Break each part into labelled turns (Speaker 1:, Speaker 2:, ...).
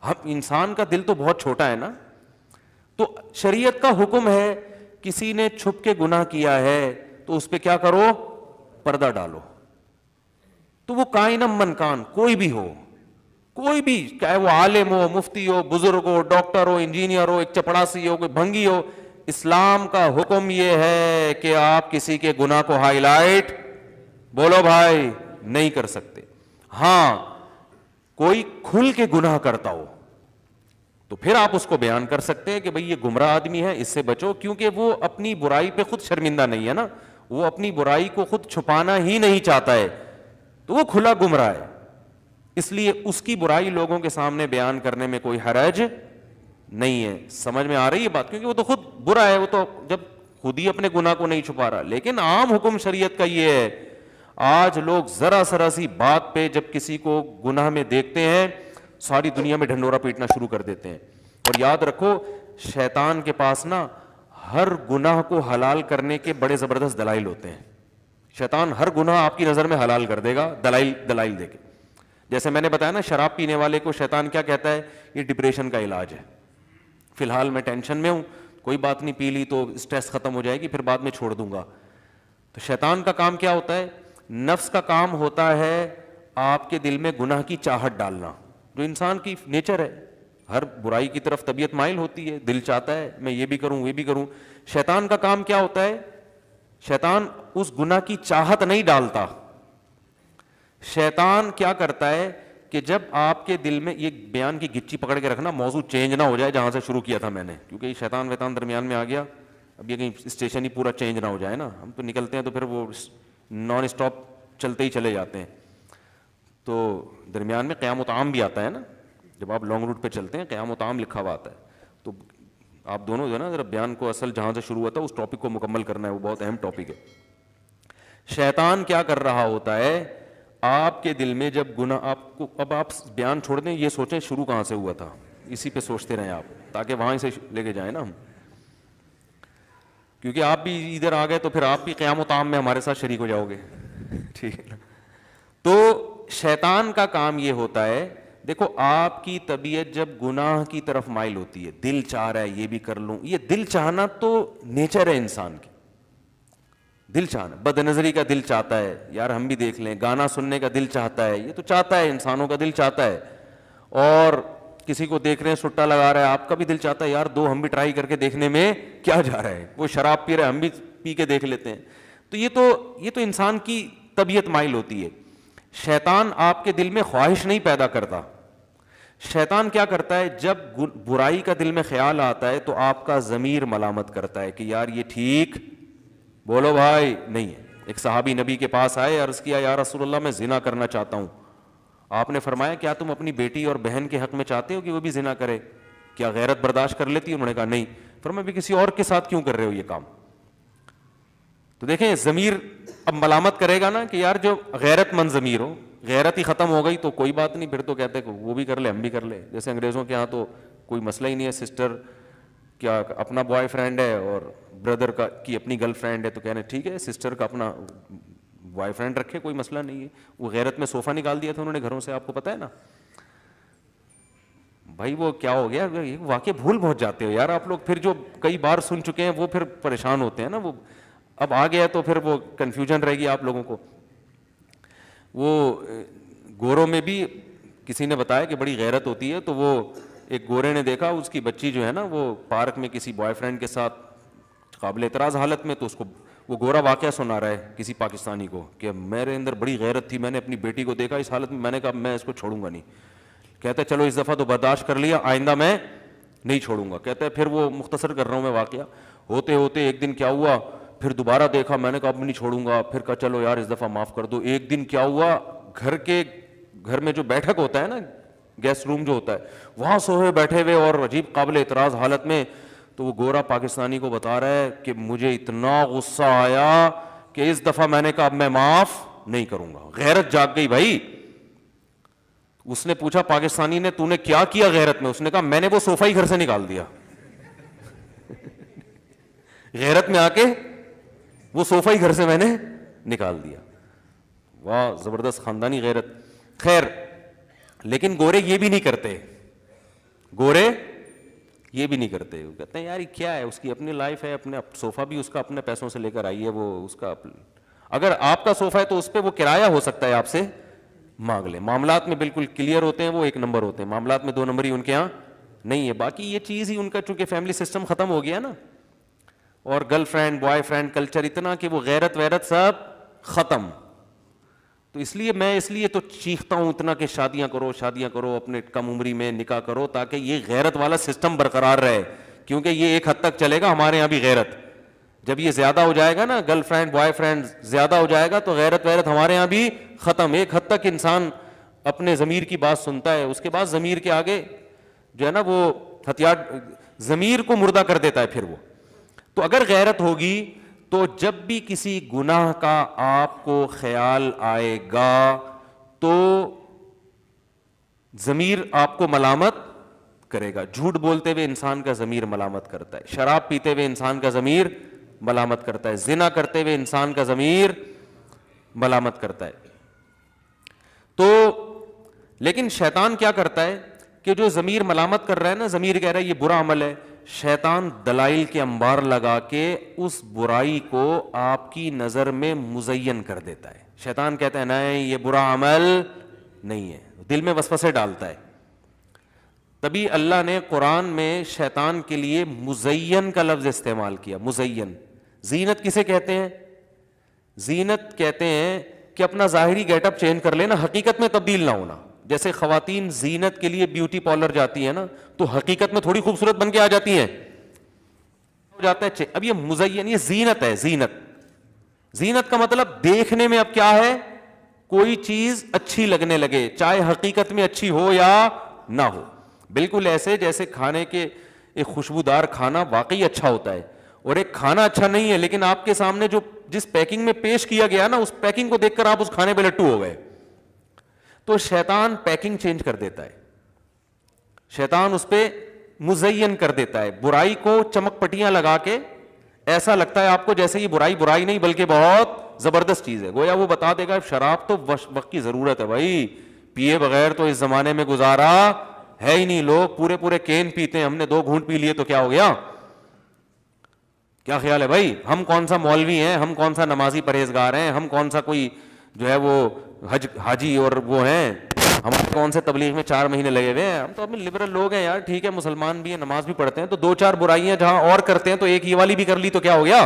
Speaker 1: ہم انسان کا دل تو بہت چھوٹا ہے نا. تو شریعت کا حکم ہے کسی نے چھپ کے گناہ کیا ہے تو اس پہ کیا کرو, پردہ ڈالو. تو وہ کائن من کان, کوئی بھی ہو, کوئی بھی, چاہے وہ عالم ہو, مفتی ہو, بزرگ ہو, ڈاکٹر ہو, انجینئر ہو, ایک چپڑاسی ہو, کوئی بھنگی ہو, اسلام کا حکم یہ ہے کہ آپ کسی کے گناہ کو ہائی لائٹ, بولو بھائی, نہیں کر سکتے. ہاں کوئی کھل کے گناہ کرتا ہو تو پھر آپ اس کو بیان کر سکتے ہیں کہ بھئی یہ گمراہ آدمی ہے, اس سے بچو, کیونکہ وہ اپنی برائی پہ خود شرمندہ نہیں ہے نا, وہ اپنی برائی کو خود چھپانا ہی نہیں چاہتا ہے, تو وہ کھلا گمراہ ہے. اس لیے اس کی برائی لوگوں کے سامنے بیان کرنے میں کوئی حرج نہیں ہے. سمجھ میں آ رہی ہے بات, کیونکہ وہ تو خود برا ہے, وہ تو جب خود ہی اپنے گناہ کو نہیں چھپا رہا. لیکن عام حکم شریعت کا یہ ہے, آج لوگ ذرا سی بات پہ جب کسی کو گناہ میں دیکھتے ہیں ساری دنیا میں ڈھنڈورا پیٹنا شروع کر دیتے ہیں. اور یاد رکھو شیطان کے پاس نا ہر گناہ کو حلال کرنے کے بڑے زبردست دلائل ہوتے ہیں. شیطان ہر گناہ آپ کی نظر میں حلال کر دے گا دلائل دے کے. جیسے میں نے بتایا نا, شراب پینے والے کو شیطان کیا کہتا ہے, یہ ڈپریشن کا علاج ہے, فی الحال میں ٹینشن میں ہوں, کوئی بات نہیں, پی لی تو اسٹریس ختم ہو جائے گی, پھر بعد میں چھوڑ دوں گا. تو شیطان کا کام کیا ہوتا ہے, نفس کا کام ہوتا ہے آپ کے دل میں گناہ کی چاہت ڈالنا, جو انسان کی نیچر ہے, ہر برائی کی طرف طبیعت مائل ہوتی ہے, دل چاہتا ہے میں یہ بھی کروں یہ بھی کروں. شیطان کا کام کیا ہوتا ہے, شیطان اس گناہ کی چاہت نہیں ڈالتا. شیطان کیا کرتا ہے کہ جب آپ کے دل میں, یہ بیان کی گچی پکڑ کے رکھنا, موضوع چینج نہ ہو جائے جہاں سے شروع کیا تھا میں نے, کیونکہ یہ شیطان ویطان درمیان میں آ گیا, اب یہ کہیں اسٹیشن ہی پورا چینج نہ ہو جائے نا, ہم تو نکلتے ہیں تو پھر وہ نان اسٹاپ چلتے ہی چلے جاتے ہیں. تو درمیان میں قیام و طعام بھی آتا ہے نا, جب آپ لانگ روٹ پہ چلتے ہیں قیام و طعام لکھا ہوا آتا ہے. تو آپ دونوں جو ہے نا ذرا بیان کو اصل جہاں سے شروع ہوا تھا اس ٹاپک کو مکمل کرنا ہے, وہ بہت اہم ٹاپک ہے. شیطان کیا کر رہا ہوتا ہے, آپ کے دل میں جب گناہ, آپ کو اب آپ بیان چھوڑ دیں, یہ سوچیں شروع کہاں سے ہوا تھا, اسی پہ سوچتے رہیں آپ, تاکہ وہاں سے لے کے جائیں نا ہم, کیونکہ آپ بھی ادھر آ گئے تو پھر آپ بھی قیام و طعام میں ہمارے ساتھ شریک ہو جاؤ گے, ٹھیک ہے نا. تو شیطان کا کام یہ ہوتا ہے, دیکھو آپ کی طبیعت جب گناہ کی طرف مائل ہوتی ہے, دل چاہ رہا ہے یہ بھی کر لوں, یہ دل چاہنا تو نیچر ہے انسان کی, دل چاہنا, بد نظری کا دل چاہتا ہے یار ہم بھی دیکھ لیں, گانا سننے کا دل چاہتا ہے, یہ تو چاہتا ہے, انسانوں کا دل چاہتا ہے. اور کسی کو دیکھ رہے ہیں سٹا لگا رہا ہے, آپ کا بھی دل چاہتا ہے یار دو ہم بھی ٹرائی کر کے دیکھنے میں کیا جا رہا ہے, وہ شراب پی رہا ہے ہم بھی پی کے دیکھ لیتے ہیں. تو یہ تو انسان کی طبیعت مائل ہوتی ہے. شیطان آپ کے دل میں خواہش نہیں پیدا کرتا. شیطان کیا کرتا ہے, جب برائی کا دل میں خیال آتا ہے تو آپ کا ضمیر ملامت کرتا ہے کہ یار یہ ٹھیک, بولو بھائی, نہیں ہے. ایک صحابی نبی کے پاس آئے, عرض کیا یا رسول اللہ میں زنا کرنا چاہتا ہوں. آپ نے فرمایا کیا تم اپنی بیٹی اور بہن کے حق میں چاہتے ہو کہ وہ بھی زنا کرے, کیا غیرت برداشت کر لیتی ہے؟ انہوں نے کہا نہیں. فرمایا بھی کسی اور کے ساتھ کیوں کر رہے ہو یہ کام؟ تو دیکھیں ضمیر اب ملامت کرے گا نا کہ یار جو غیرت مند ضمیر ہو, غیرت ہی ختم ہو گئی تو کوئی بات نہیں, پھر تو کہتے ہیں وہ بھی کر لے ہم بھی کر لے. جیسے انگریزوں کے ہاں تو کوئی مسئلہ ہی نہیں ہے, سسٹر کیا اپنا بوائے فرینڈ ہے اور بردر کی اپنی گرل فرینڈ ہے تو کہنے ٹھیک ہے سسٹر کا اپنا بوائے فرینڈ رکھے, کوئی مسئلہ نہیں ہے. وہ غیرت میں صوفہ نکال دیا تھا انہوں نے گھروں سے, آپ کو پتہ ہے نا بھائی. وہ کیا ہو گیا, واقع بھول پہنچ جاتے ہو یار آپ لوگ, پھر جو کئی بار سن چکے ہیں وہ پھر پریشان ہوتے ہیں نا. وہ اب آ گیا تو پھر وہ کنفیوژن رہے گی آپ لوگوں کو. وہ گوروں میں بھی کسی نے بتایا کہ بڑی غیرت ہوتی ہے, تو وہ ایک گورے نے دیکھا اس کی بچی جو ہے نا وہ پارک میں کسی بوائے فرینڈ کے ساتھ قابل اعتراض حالت میں, تو اس کو وہ گورا واقعہ سنا رہا ہے کسی پاکستانی کو کہ میرے اندر بڑی غیرت تھی, میں نے اپنی بیٹی کو دیکھا اس حالت میں, میں نے کہا میں اس کو چھوڑوں گا نہیں. کہتا ہے چلو اس دفعہ تو برداشت کر لیا, آئندہ میں نہیں چھوڑوں گا. کہتا ہے پھر وہ مختصر کر رہا ہوں میں واقعہ, ہوتے ہوتے ایک دن کیا ہوا, پھر دوبارہ دیکھا, میں نے کہا اب نہیں چھوڑوں گا, پھر کہا چلو یار اس دفعہ معاف کر دو. ایک دن کیا ہوا, گھر میں جو بیٹھک ہوتا ہے نا, گیسٹ روم جو ہوتا ہے, وہاں سوئے بیٹھے ہوئے اور عجیب قابل اعتراض حالت میں, تو وہ گورا پاکستانی کو بتا رہا ہے کہ مجھے اتنا غصہ آیا کہ اس دفعہ میں نے کہا اب میں معاف نہیں کروں گا. غیرت جاگ گئی بھائی. اس نے پوچھا پاکستانی نے تو نے کیا کیا غیرت میں؟ اس نے کہا میں نے وہ صوفہ ہی گھر سے نکال دیا. غیرت میں آ کے وہ صوفہ ہی گھر سے میں نے نکال دیا. واہ زبردست خاندانی غیرت. خیر لیکن گورے یہ بھی نہیں کرتے, گورے یہ بھی نہیں کرتے. وہ کہتے ہیں یار یہ کیا ہے, اس کی اپنی لائف ہے, اپنے صوفہ بھی اس کا اپنے پیسوں سے لے کر آئی ہے, وہ اس کا اگر آپ کا صوفہ ہے تو اس پہ وہ کرایہ ہو سکتا ہے آپ سے مانگ لیں. معاملات میں بالکل کلیئر ہوتے ہیں, وہ ایک نمبر ہوتے ہیں معاملات میں, 2 نمبر ہی ان کے یہاں نہیں ہے. باقی یہ چیز ہی ان کا چونکہ فیملی سسٹم ختم ہو گیا نا, اور girl friend boy friend culture اتنا کہ وہ غیرت ویرت سب ختم. تو اس لیے تو چیختا ہوں اتنا کہ شادیاں کرو اپنے کم عمری میں, نکاح کرو, تاکہ یہ غیرت والا سسٹم برقرار رہے, کیونکہ یہ ایک حد تک چلے گا. ہمارے یہاں بھی غیرت جب یہ زیادہ ہو جائے گا نا, گرل فرینڈ بوائے فرینڈ زیادہ ہو جائے گا, تو غیرت ویرت ہمارے یہاں بھی ختم. ایک حد تک انسان اپنے ضمیر کی بات سنتا ہے, اس کے بعد ضمیر کے آگے جو ہے نا وہ ہتھیار ضمیر کو مردہ کر دیتا ہے پھر وہ. تو اگر غیرت ہوگی تو جب بھی کسی گناہ کا آپ کو خیال آئے گا تو ضمیر آپ کو ملامت کرے گا. جھوٹ بولتے ہوئے انسان کا ضمیر ملامت کرتا ہے, شراب پیتے ہوئے انسان کا ضمیر ملامت کرتا ہے, زنا کرتے ہوئے انسان کا ضمیر ملامت کرتا ہے. تو لیکن شیطان کیا کرتا ہے کہ جو ضمیر ملامت کر رہا ہے نا, ضمیر کہہ رہا ہے یہ برا عمل ہے, شیطان دلائل کے انبار لگا کے اس برائی کو آپ کی نظر میں مزین کر دیتا ہے. شیطان کہتا ہے نہیں یہ برا عمل نہیں ہے, دل میں وسوسے ڈالتا ہے. تبھی اللہ نے قرآن میں شیطان کے لیے مزین کا لفظ استعمال کیا. مزین, زینت کسے کہتے ہیں؟ زینت کہتے ہیں کہ اپنا ظاہری گیٹ اپ چینج کر لینا, حقیقت میں تبدیل نہ ہونا. جیسے خواتین زینت کے لیے بیوٹی پارلر جاتی ہیں نا, تو حقیقت میں تھوڑی خوبصورت بن کے آ جاتی ہیں, ہو جاتا ہے. اب یہ مزین, یہ زینت ہے. زینت کا مطلب دیکھنے میں اب کیا ہے, کوئی چیز اچھی لگنے لگے, چاہے حقیقت میں اچھی ہو یا نہ ہو. بالکل ایسے جیسے کھانے کے ایک خوشبودار کھانا واقعی اچھا ہوتا ہے, اور ایک کھانا اچھا نہیں ہے لیکن آپ کے سامنے جو جس پیکنگ میں پیش کیا گیا نا, اس پیکنگ کو دیکھ کر آپ اس کھانے پہ لٹو ہو گئے. تو شیطان پیکنگ چینج کر دیتا ہے, شیطان اس پہ مزین کر دیتا ہے, برائی کو چمک پٹیاں لگا کے ایسا لگتا ہے آپ کو جیسے یہ برائی نہیں بلکہ بہت زبردست چیز ہے. گویا وہ بتا دے گا شراب تو وقت کی ضرورت ہے بھائی, پیے بغیر تو اس زمانے میں گزارا ہے ہی نہیں. لوگ پورے کین پیتے ہیں, ہم نے 2 گھونٹ پی لیے تو کیا ہو گیا؟ کیا خیال ہے بھائی؟ ہم کون سا مولوی ہیں, ہم کون سا نمازی پرہیزگار ہیں, ہم کون سا کوئی جو ہے وہ حاجی اور وہ ہیں, ہمارے کون سے تبلیغ میں 4 مہینے لگے ہوئے ہیں. ہم تو اپنے لبرل لوگ ہیں یار, ٹھیک ہے مسلمان بھی ہیں, نماز بھی پڑھتے ہیں, تو 2-4 برائیاں جہاں اور کرتے ہیں تو ایک یہ والی بھی کر لی تو کیا ہو گیا؟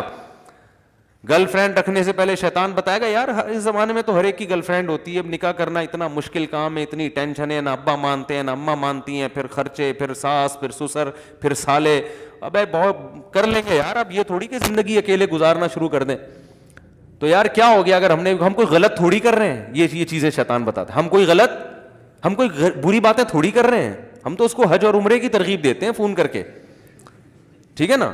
Speaker 1: گرل فرینڈ رکھنے سے پہلے شیطان بتائے گا یار اس زمانے میں تو ہر ایک کی گرل فرینڈ ہوتی ہے, اب نکاح کرنا اتنا مشکل کام ہے, اتنی ٹینشن ہے, نہ ابا مانتے ہیں نہ اماں مانتی ہیں, پھر خرچے, پھر ساس, پھر سسر, پھر سالے, ابے بہت کر لیں گے یار, اب یہ تھوڑی کہ زندگی اکیلے گزارنا شروع کر دیں. تو یار کیا ہو گیا اگر ہم کوئی غلط تھوڑی کر رہے ہیں, یہ چیزیں شیطان بتاتا ہے. ہم کوئی بری باتیں تھوڑی کر رہے ہیں, ہم تو اس کو حج اور عمرے کی ترغیب دیتے ہیں فون کر کے, ٹھیک ہے نا.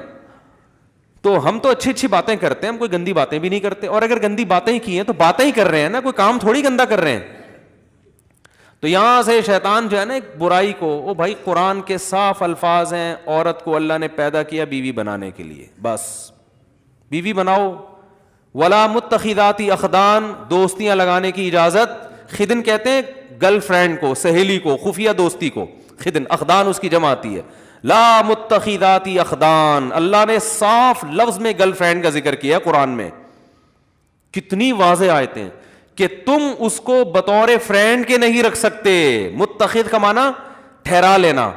Speaker 1: تو ہم تو اچھی باتیں کرتے ہیں, ہم کوئی گندی باتیں بھی نہیں کرتے, اور اگر گندی باتیں ہی کی ہیں تو باتیں ہی کر رہے ہیں نا, کوئی کام تھوڑی گندا کر رہے ہیں. تو یہاں سے شیطان جو ہے نا ایک برائی کو, وہ بھائی قرآن کے صاف الفاظ ہیں, عورت کو اللہ نے پیدا کیا بیوی بنانے کے لیے, بس بیوی بناؤ. ولا متخذات اخدان, دوستیاں لگانے کی اجازت. خدن کہتے ہیں گرل فرینڈ کو, سہیلی کو, خفیہ دوستی کو خدن, اخدان اس کی جمع آتی ہے. لا متخذات اخدان, اللہ نے صاف لفظ میں گرل فرینڈ کا ذکر کیا قرآن میں. کتنی واضح آیتیں کہ تم اس کو بطور فرینڈ کے نہیں رکھ سکتے. متخذ کا معنی ٹھہرا لینا,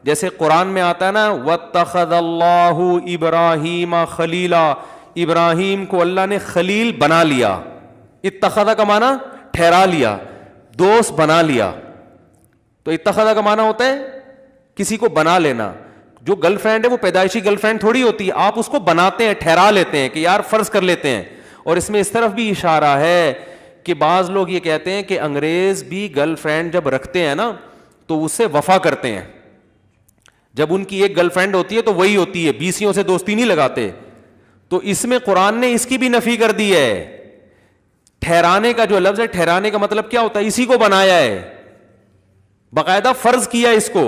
Speaker 1: جیسے قرآن میں آتا ہے نا واتخذ اللہ ابراہیم خلیلا, ابراہیم کو اللہ نے خلیل بنا لیا. اتخذ کا معنی ٹھہرا لیا, دوست بنا لیا. تو اتخذ کا معنی ہوتا ہے کسی کو بنا لینا. جو گرل فرینڈ ہے وہ پیدائشی گرل فرینڈ تھوڑی ہوتی ہے, آپ اس کو بناتے ہیں, ٹھہرا لیتے ہیں کہ یار فرض کر لیتے ہیں. اور اس میں اس طرف بھی اشارہ ہے کہ بعض لوگ یہ کہتے ہیں کہ انگریز بھی گرل فرینڈ جب رکھتے ہیں نا تو اس سے وفا کرتے ہیں. جب ان کی ایک گرل فرینڈ ہوتی ہے تو وہی ہوتی ہے, بیسیوں سے دوستی نہیں لگاتے. تو اس میں قرآن نے اس کی بھی نفی کر دی ہے. ٹھہرانے کا جو لفظ ہے, ٹھہرانے کا مطلب کیا ہوتا ہے, اسی کو بنایا ہے, باقاعدہ فرض کیا اس کو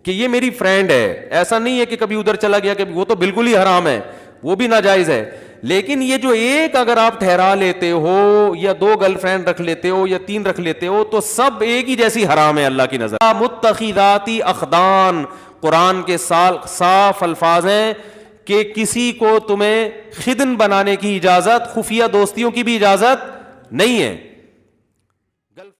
Speaker 1: کہ یہ میری فرینڈ ہے. ایسا نہیں ہے کہ کبھی ادھر چلا گیا, کہ وہ تو بالکل ہی حرام ہے, وہ بھی ناجائز ہے. لیکن یہ جو ایک اگر آپ ٹھہرا لیتے ہو یا 2 گرل فرینڈ رکھ لیتے ہو یا 3 رکھ لیتے ہو تو سب ایک ہی جیسی حرام ہے اللہ کی نظر. متخذاتی اخدان, قرآن کے صاف الفاظ ہیں کہ کسی کو تمہیں خدن بنانے کی اجازت, خفیہ دوستیوں کی بھی اجازت نہیں ہے.